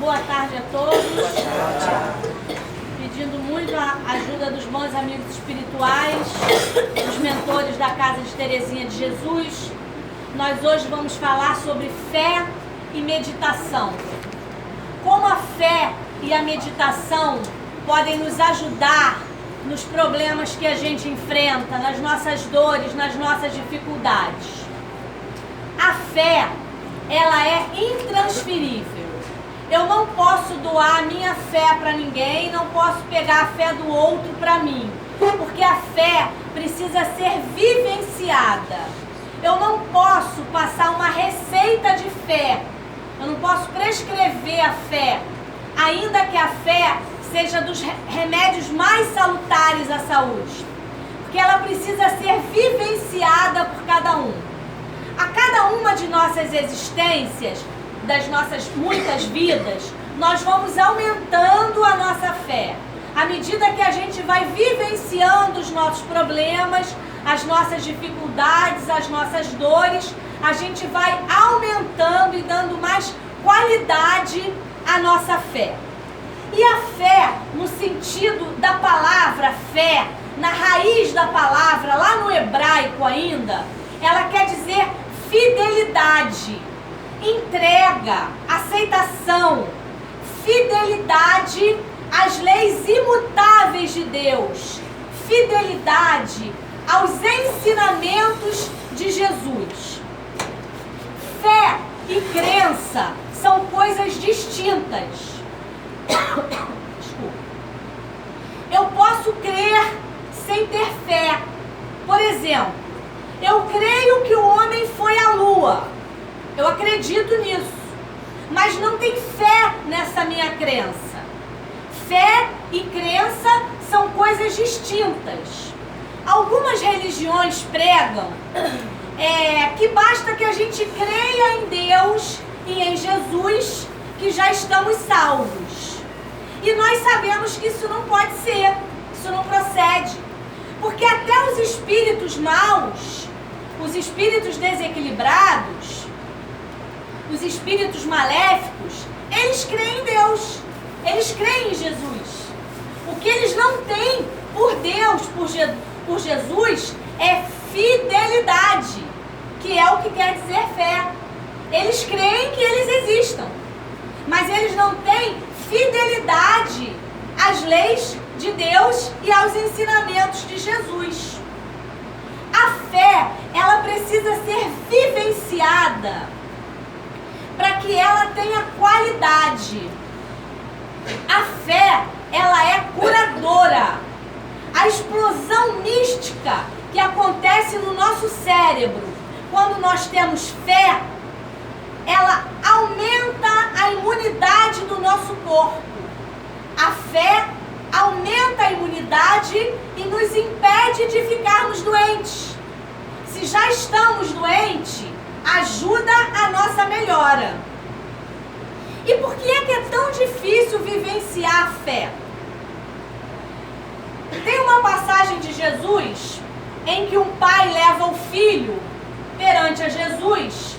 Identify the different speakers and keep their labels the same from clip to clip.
Speaker 1: Boa tarde a todos. Pedindo muito a ajuda dos bons amigos espirituais, dos mentores da Casa de Terezinha de Jesus. Nós hoje vamos falar sobre fé e meditação. Como a fé e a meditação podem nos ajudar nos problemas que a gente enfrenta, nas nossas dores, nas nossas dificuldades. A fé, ela é intransferível. Eu não posso doar a minha fé para ninguém, não posso pegar a fé do outro para mim, porque a fé precisa ser vivenciada. Eu não posso passar uma receita de fé, eu não posso prescrever a fé, ainda que a fé seja dos remédios mais salutares à saúde, porque ela precisa ser vivenciada por cada um. A cada uma de nossas existências, das nossas muitas vidas, nós vamos aumentando a nossa fé. À medida que a gente vai vivenciando os nossos problemas, as nossas dificuldades, as nossas dores, a gente vai aumentando e dando mais qualidade à nossa fé. E a fé, no sentido da palavra fé, na raiz da palavra, lá no hebraico ainda, ela quer dizer fidelidade, entrega, aceitação, fidelidade às leis imutáveis de Deus, fidelidade aos ensinamentos de Jesus. Fé e crença são coisas distintas. Desculpa. Eu posso crer sem ter fé. Por exemplo, eu creio que o homem foi à lua. Eu acredito nisso. Mas não tem fé nessa minha crença. Fé e crença são coisas distintas. Algumas religiões pregam que basta que a gente creia em Deus e em Jesus que já estamos salvos. E nós sabemos que isso não pode ser, isso não procede. Porque até os espíritos maus, os espíritos desequilibrados, os espíritos maléficos, eles creem em Deus, eles creem em Jesus. O que eles não têm por Deus, por Jesus, é fidelidade, que é o que quer dizer fé. Eles creem que eles existam, mas eles não têm fidelidade às leis de Deus e aos ensinamentos de Jesus. A fé, ela precisa ser vivenciada para que ela tenha qualidade. A fé, ela é curadora. A explosão mística que acontece no nosso cérebro quando nós temos fé, ela aumenta a imunidade do nosso corpo. A fé aumenta a imunidade e nos impede de ficarmos doentes. Se já estamos doentes, ajuda a nossa melhora. E por que é tão difícil vivenciar a fé? Tem uma passagem de Jesus em que um pai leva o filho perante a Jesus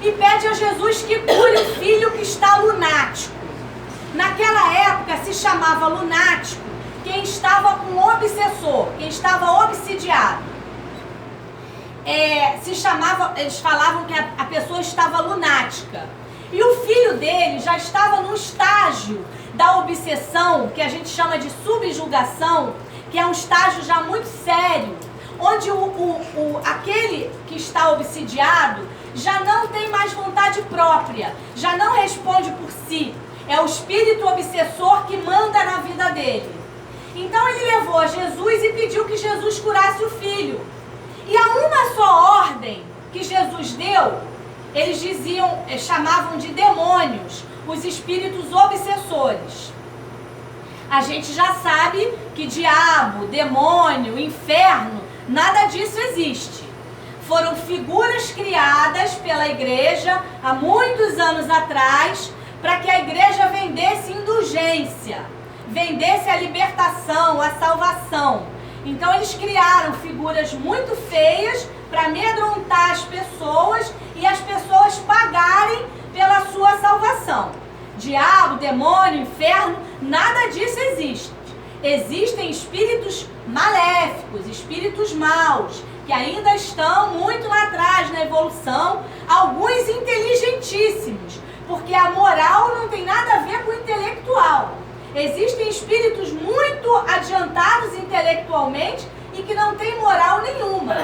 Speaker 1: e pede a Jesus que cure o filho que está lunático. Naquela época se chamava lunático quem estava com obsessor, quem estava obsidiado. Eles falavam que a pessoa estava lunática. E o filho dele já estava no estágio da obsessão, que a gente chama de subjugação, que é um estágio já muito sério, onde aquele que está obsidiado já não tem mais vontade própria, já não responde por si. É o espírito obsessor que manda na vida dele. Então ele levou a Jesus e pediu que Jesus curasse o filho. E a uma só ordem que Jesus deu, eles chamavam de demônios, os espíritos obsessores. A gente já sabe que diabo, demônio, inferno, nada disso existe. Foram figuras criadas pela igreja há muitos anos atrás para que a igreja vendesse indulgência, vendesse a libertação, a salvação. Então eles criaram figuras muito feias para amedrontar as pessoas e as pessoas pagarem pela sua salvação. diabo, demônio, inferno, nada disso existe. Existem espíritos maléficos, espíritos maus, que ainda estão muito lá atrás na evolução, alguns inteligentíssimos, porque a moral não tem nada a ver com o intelectual. Existem espíritos muito adiantados intelectualmente e que não têm moral nenhuma.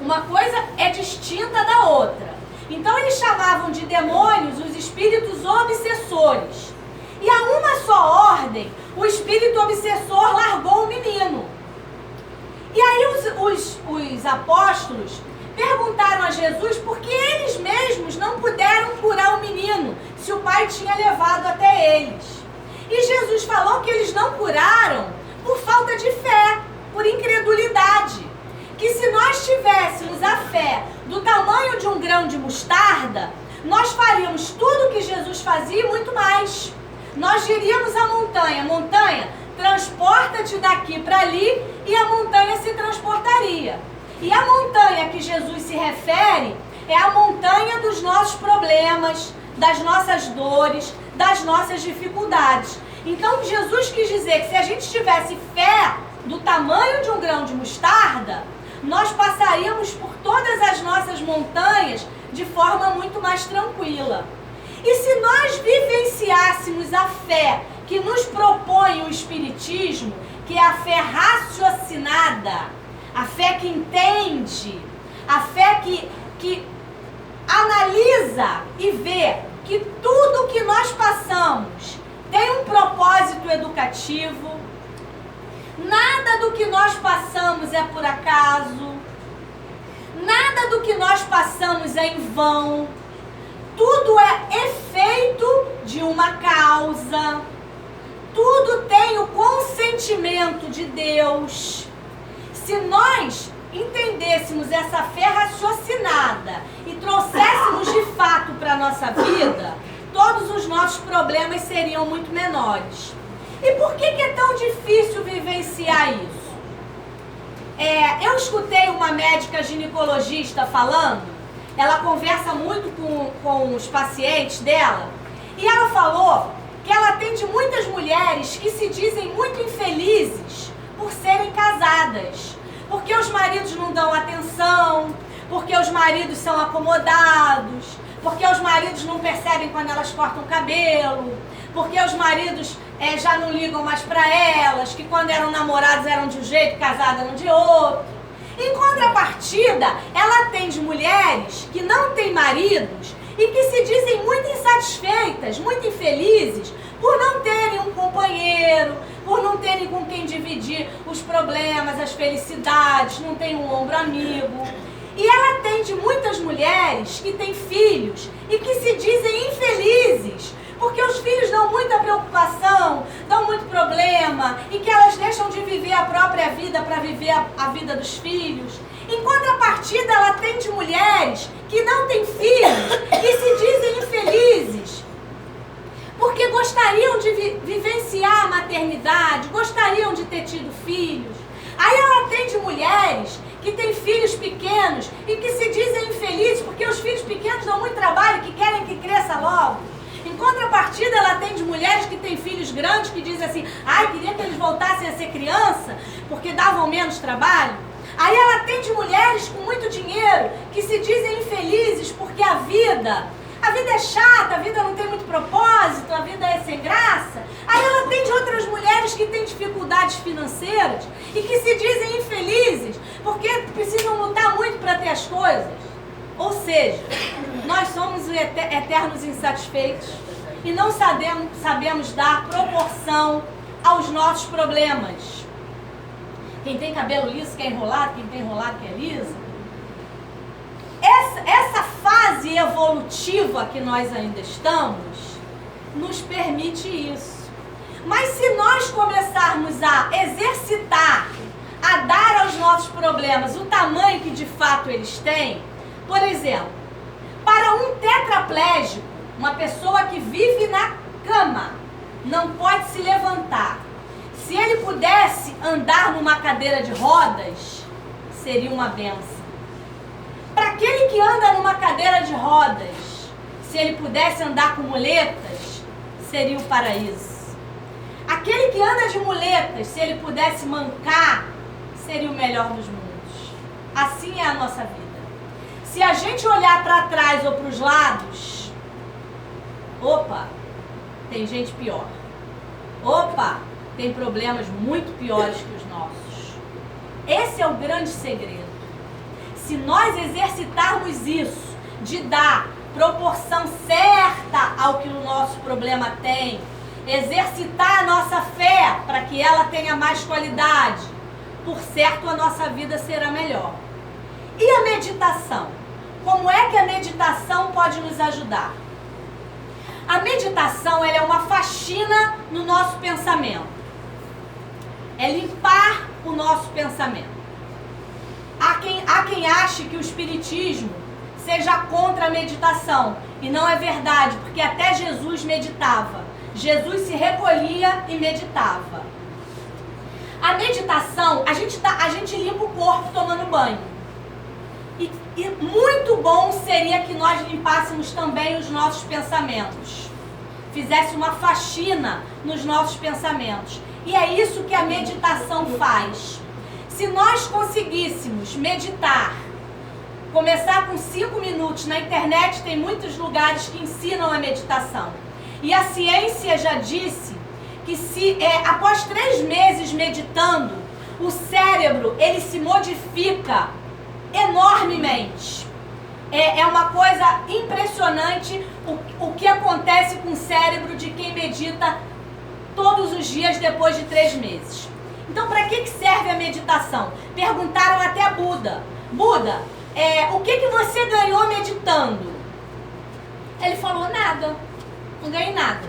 Speaker 1: Uma coisa é distinta da outra. Então eles chamavam de demônios os espíritos obsessores. E a uma só ordem, o espírito obsessor largou o menino. E aí os apóstolos perguntaram a Jesus por que eles mesmos não puderam curar o menino, se o pai tinha levado até eles. E Jesus falou que eles não curaram por falta de fé, por incredulidade. Que se nós tivéssemos a fé do tamanho de um grão de mostarda, nós faríamos tudo o que Jesus fazia e muito mais. Nós diríamos à montanha, montanha, transporta-te daqui para ali, e a montanha se transportaria. E a montanha que Jesus se refere é a montanha dos nossos problemas, das nossas dores, das nossas dificuldades. Então Jesus quis dizer que se a gente tivesse fé do tamanho de um grão de mostarda, nós passaríamos por todas as nossas montanhas de forma muito mais tranquila. E se nós vivenciássemos a fé que nos propõe o Espiritismo, que é a fé raciocinada, a fé que entende, a fé que analisa e vê que tudo que nós passamos tem um propósito educativo, nada do que nós passamos é por acaso, nada do que nós passamos é em vão, tudo é efeito de uma causa, tudo tem o consentimento de Deus. Se nós entendêssemos essa fé raciocinada e trouxéssemos de fato para a nossa vida, todos os nossos problemas seriam muito menores. E por que é tão difícil vivenciar isso? Eu escutei uma médica ginecologista falando, ela conversa muito com os pacientes dela, e ela falou que ela atende muitas mulheres que se dizem muito infelizes por serem casadas, porque os maridos não dão atenção, porque os maridos são acomodados, porque os maridos não percebem quando elas cortam o cabelo, porque os maridos já não ligam mais para elas, que quando eram namorados eram de um jeito, casados eram de outro. Em contrapartida, ela atende mulheres que não têm maridos e que se dizem muito insatisfeitas, muito infelizes, por não terem um companheiro, por não terem com quem dividir os problemas, as felicidades, não tem um ombro amigo. E ela atende muitas mulheres que têm filhos e que se dizem infelizes, porque os filhos dão muita preocupação, dão muito problema, e que elas deixam de viver a própria vida para viver a vida dos filhos. Em contrapartida, ela atende mulheres que não têm filhos e se dizem infelizes, porque gostariam de vivenciar a maternidade, gostariam de ter tido filhos. Aí ela atende mulheres que têm filhos pequenos e que se dizem infelizes porque os filhos pequenos dão muito trabalho e que querem que cresça logo. Em contrapartida, ela atende mulheres que têm filhos grandes que dizem assim, queria que eles voltassem a ser criança porque davam menos trabalho. Aí ela atende mulheres com muito dinheiro que se dizem infelizes porque a vida é chata, a vida não tem muito propósito, a vida é sem graça. Aí ela atende outras mulheres que têm dificuldades financeiras e que se dizem infelizes porque precisam lutar muito para ter as coisas. Ou seja, nós somos eternos insatisfeitos e não sabemos dar proporção aos nossos problemas. Quem tem cabelo liso quer enrolado, quem tem enrolado quer liso. Essa fase evolutiva que nós ainda estamos nos permite isso. Mas se nós começarmos a exercitar, a dar aos nossos problemas o tamanho que de fato eles têm, por exemplo, para um tetraplégico, uma pessoa que vive na cama, não pode se levantar. Se ele pudesse andar numa cadeira de rodas, seria uma bênção. Para aquele que anda numa cadeira de rodas, se ele pudesse andar com muletas, seria o paraíso. Aquele que anda de muletas, se ele pudesse mancar, seria o melhor dos mundos. Assim é a nossa vida. Se a gente olhar para trás ou para os lados, opa, tem gente pior. Opa, tem problemas muito piores que os nossos. Esse é o grande segredo. Se nós exercitarmos isso, de dar proporção certa ao que o nosso problema tem, exercitar a nossa fé para que ela tenha mais qualidade, por certo a nossa vida será melhor. E a meditação? Como é que a meditação pode nos ajudar? A meditação, ela é uma faxina no nosso pensamento. É limpar o nosso pensamento. Há quem ache que o espiritismo seja contra a meditação. E não é verdade, porque até Jesus meditava. Jesus se recolhia e meditava. A meditação, a gente limpa o corpo tomando banho. E muito bom seria que nós limpássemos também os nossos pensamentos. Fizesse uma faxina nos nossos pensamentos. E é isso que a meditação faz. Se nós conseguíssemos meditar, começar com 5 minutos, na internet tem muitos lugares que ensinam a meditação. E a ciência já disse que após 3 meses meditando, o cérebro ele se modifica enormemente. É uma coisa impressionante o que acontece com o cérebro de quem medita todos os dias depois de 3 meses. Então, para que serve a meditação? Perguntaram até a Buda. Buda, o que você ganhou meditando? Ele falou, nada. Não ganhei nada.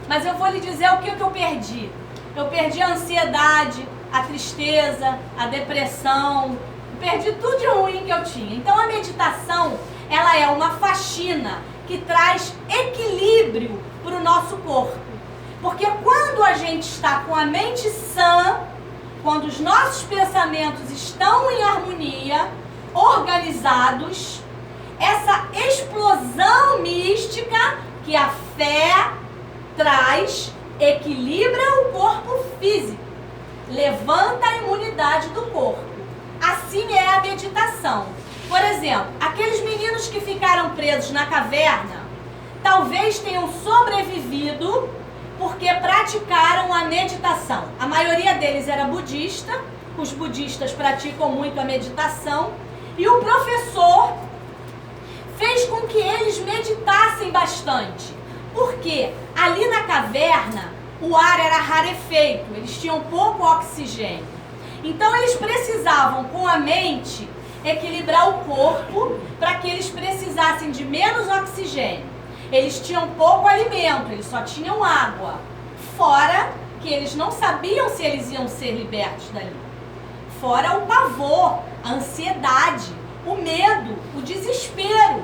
Speaker 1: Mas eu vou lhe dizer o que eu perdi. Eu perdi a ansiedade, a tristeza, a depressão. Perdi tudo de ruim que eu tinha. Então a meditação, ela é uma faxina que traz equilíbrio para o nosso corpo. Porque quando a gente está com a mente sã, quando os nossos pensamentos estão em harmonia, organizados, essa explosão mística que a fé traz, equilibra o corpo físico, levanta a imunidade do corpo. Assim é a meditação. Por exemplo, aqueles meninos que ficaram presos na caverna, talvez tenham sobrevivido porque praticaram a meditação. A maioria deles era budista, os budistas praticam muito a meditação, e o professor fez com que eles meditassem bastante. Porque ali na caverna o ar era rarefeito, eles tinham pouco oxigênio. Então eles precisavam, com a mente, equilibrar o corpo para que eles precisassem de menos oxigênio. Eles tinham pouco alimento, eles só tinham água. Fora que eles não sabiam se eles iam ser libertos dali. Fora o pavor, a ansiedade, o medo, o desespero.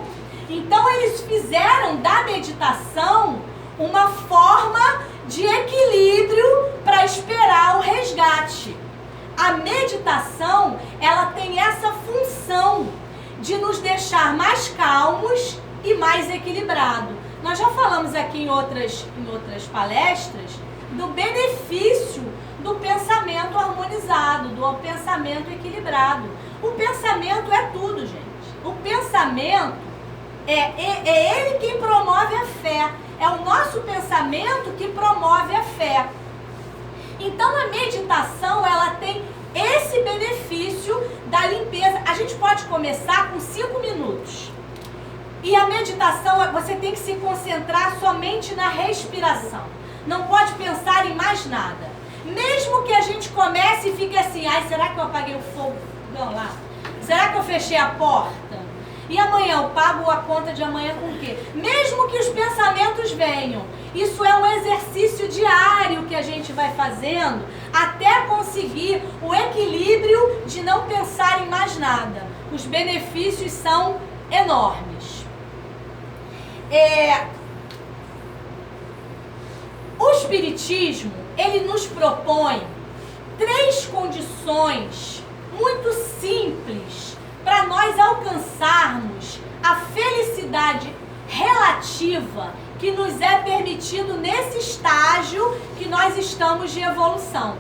Speaker 1: Então eles fizeram da meditação uma forma de equilíbrio para esperar o resgate. A meditação, ela tem essa função de nos deixar mais calmos e mais equilibrados. Nós já falamos aqui em outras palestras do benefício do pensamento harmonizado, do pensamento equilibrado. O pensamento é tudo, gente. O pensamento é ele quem promove a fé. É o nosso pensamento que promove a fé. Então a meditação, ela tem esse benefício da limpeza. A gente pode começar com 5 minutos. E a meditação, você tem que se concentrar somente na respiração. Não pode pensar em mais nada. Mesmo que a gente comece e fique assim, será que eu apaguei o fogo? Não, lá. Será que eu fechei a porta? E amanhã eu pago a conta de amanhã com o quê? Mesmo que os pensamentos venham, isso é um exercício diário que a gente vai fazendo até conseguir o equilíbrio de não pensar em mais nada. Os benefícios são enormes. O Espiritismo, ele nos propõe 3 condições muito simples para nós alcançarmos a felicidade relativa gradativa que nos é permitido nesse estágio que nós estamos de evolução.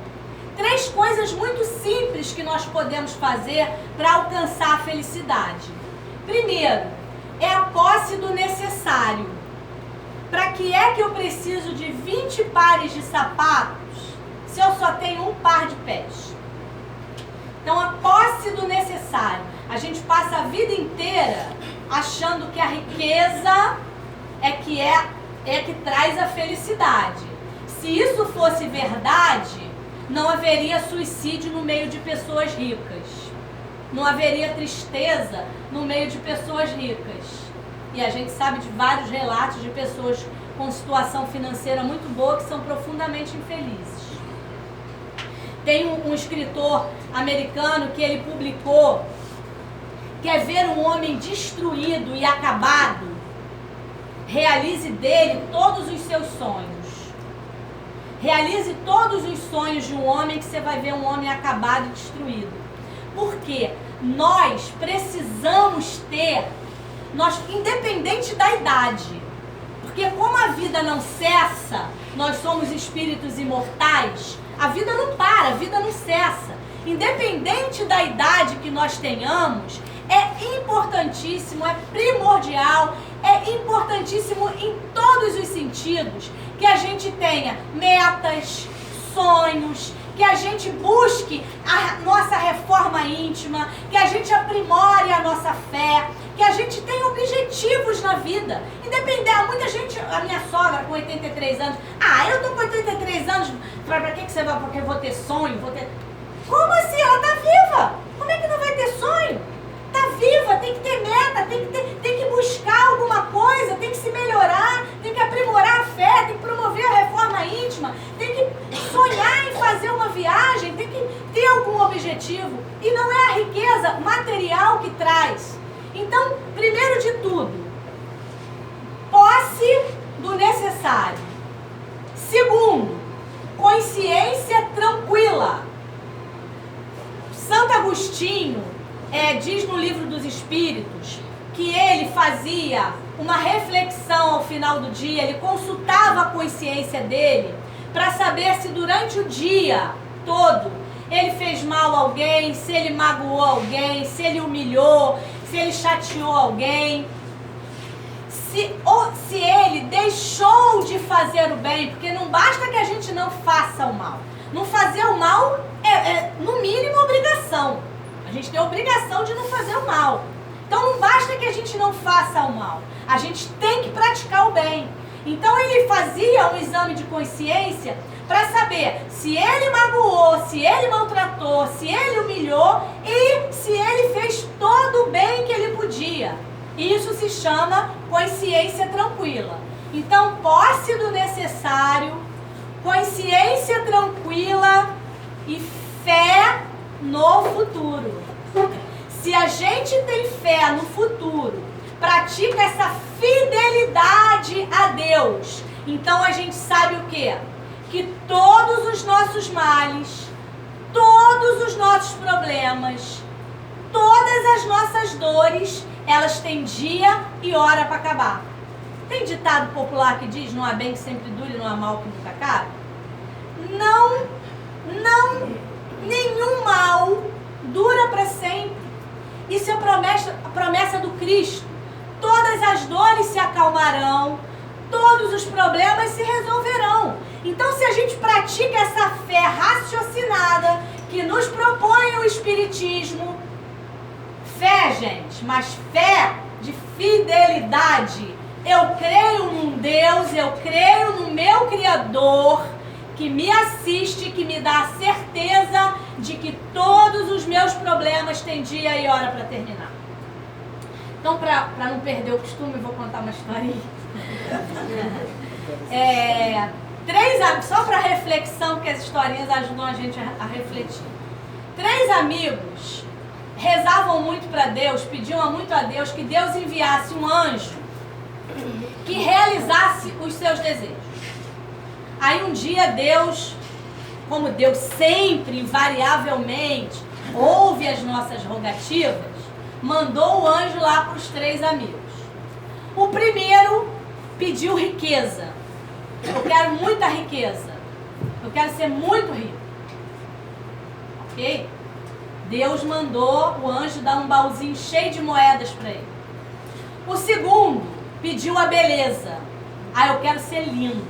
Speaker 1: 3 coisas muito simples que nós podemos fazer para alcançar a felicidade. Primeiro, é a posse do necessário. Para que é que eu preciso de 20 pares de sapatos se eu só tenho um par de pés? Então, a posse do necessário. A gente passa a vida inteira achando que a riqueza é que traz a felicidade. Se isso fosse verdade, não haveria suicídio no meio de pessoas ricas. Não haveria tristeza no meio de pessoas ricas. E a gente sabe de vários relatos de pessoas com situação financeira muito boa que são profundamente infelizes. Tem um escritor americano que ele publicou: quer ver um homem destruído e acabado? Realize dele todos os seus sonhos. Realize todos os sonhos de um homem que você vai ver um homem acabado e destruído. Por quê? Nós precisamos ter, independente da idade, porque como a vida não cessa, nós somos espíritos imortais, a vida não para, a vida não cessa. Independente da idade que nós tenhamos, é importantíssimo, é primordial, é importantíssimo em todos os sentidos que a gente tenha metas, sonhos, que a gente busque a nossa reforma íntima, que a gente aprimore a nossa fé, que a gente tenha objetivos na vida. Independente, muita gente, a minha sogra com 83 anos, eu tô com 83 anos, pra que você vai? Porque eu vou ter sonho, Como assim? Ela tá viva! Como é que não vai ter sonho? Tá viva, tem que ter meta, tem que buscar alguma coisa, tem que se melhorar, tem que aprimorar a fé, tem que promover a reforma íntima, tem que sonhar em fazer uma viagem, tem que ter algum objetivo. E não é a riqueza material que traz. Então, primeiro de tudo, posse do necessário. Segundo, consciência tranquila. Santo Agostinho diz no Livro dos Espíritos que ele fazia uma reflexão ao final do dia, ele consultava a consciência dele para saber se durante o dia todo ele fez mal a alguém, se ele magoou alguém, se ele humilhou, se ele chateou alguém, se ele deixou de fazer o bem, porque não basta que a gente não faça o mal. Não fazer o mal é no mínimo obrigação. A gente tem a obrigação de não fazer o mal. Então não basta que a gente não faça o mal. A gente tem que praticar o bem. Então ele fazia um exame de consciência para saber se ele magoou, se ele maltratou, se ele humilhou e se ele fez todo o bem que ele podia. Isso se chama consciência tranquila. Então, posse do necessário, consciência tranquila e fé no futuro. Se a gente tem fé no futuro, pratica essa fidelidade a Deus, então a gente sabe o quê? Que todos os nossos males, todos os nossos problemas, todas as nossas dores, elas têm dia e hora para acabar. Tem ditado popular que diz: não há bem que sempre dure, não há mal que nunca acabe? Nenhum mal dura para sempre. Isso é a promessa do Cristo. Todas as dores se acalmarão, todos os problemas se resolverão. Então, se a gente pratica essa fé raciocinada que nos propõe o Espiritismo, fé, gente, mas fé de fidelidade. Eu creio num Deus, eu creio no meu Criador, que me assiste, que me dá a certeza de que todos os meus problemas têm dia e hora para terminar. Então, para não perder o costume, eu vou contar uma historinha. Só para reflexão, porque as historinhas ajudam a gente a refletir. 3 amigos rezavam muito para Deus, pediam muito a Deus que Deus enviasse um anjo que realizasse os seus desejos. Aí um dia Deus, como Deus sempre, invariavelmente, ouve as nossas rogativas, mandou o anjo lá para os 3 amigos. O primeiro pediu riqueza. Eu quero muita riqueza. Eu quero ser muito rico. Ok? Deus mandou o anjo dar um baúzinho cheio de moedas para ele. O segundo pediu a beleza. Eu quero ser lindo.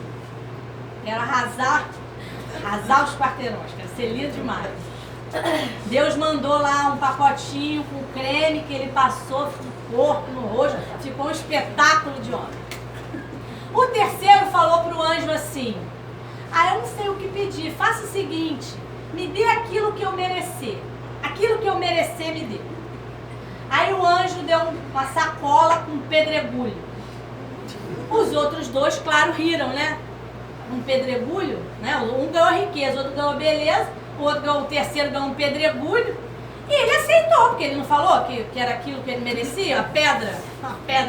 Speaker 1: Quero arrasar os quarteirões. Quero ser lindo demais. Deus mandou lá um pacotinho com creme que ele passou no corpo, no rosto. Ficou um espetáculo de homem. O terceiro falou para o anjo assim: eu não sei o que pedir. Faça o seguinte, me dê aquilo que eu merecer. Aquilo que eu merecer, me dê. Aí o anjo deu uma sacola com pedregulho. Os outros dois, claro, riram, né? Um pedregulho, né? Um ganhou riqueza, o outro ganhou beleza, o terceiro ganhou um pedregulho. E ele aceitou, porque ele não falou que era aquilo que ele merecia? A pedra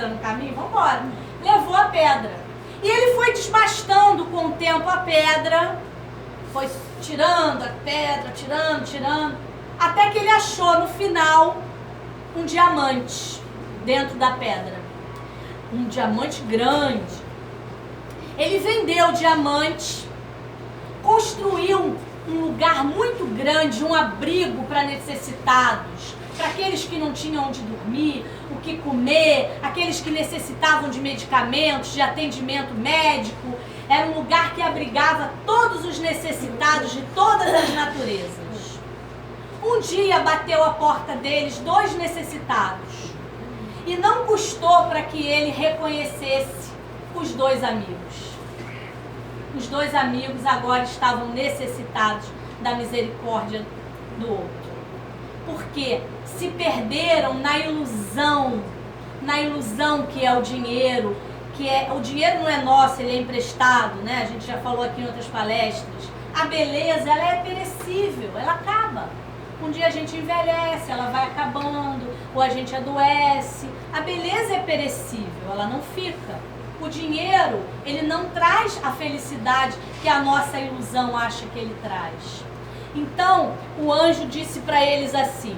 Speaker 1: no caminho, vamos embora. Levou a pedra. E ele foi desbastando com o tempo a pedra, foi tirando a pedra, tirando, até que ele achou no final um diamante dentro da pedra. Um diamante grande. Ele vendeu o diamante, construiu um lugar muito grande, um abrigo para necessitados, para aqueles que não tinham onde dormir, o que comer, aqueles que necessitavam de medicamentos, de atendimento médico. Era um lugar que abrigava todos os necessitados de todas as naturezas. Um dia bateu a porta deles 2 necessitados. E não custou para que ele reconhecesse os 2 amigos. Os 2 amigos agora estavam necessitados da misericórdia do outro. Porque se perderam na ilusão que é o dinheiro, o dinheiro não é nosso, ele é emprestado, né? A gente já falou aqui em outras palestras. A beleza, ela é perecível, ela acaba. Um dia a gente envelhece, ela vai acabando, ou a gente adoece. A beleza é perecível, ela não fica. O dinheiro, ele não traz a felicidade que a nossa ilusão acha que ele traz. Então, o anjo disse para eles assim: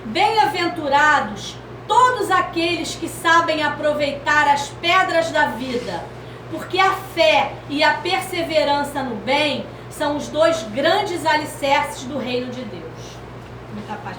Speaker 1: bem-aventurados todos aqueles que sabem aproveitar as pedras da vida, porque a fé e a perseverança no bem são os 2 grandes alicerces do reino de Deus. Muita paz.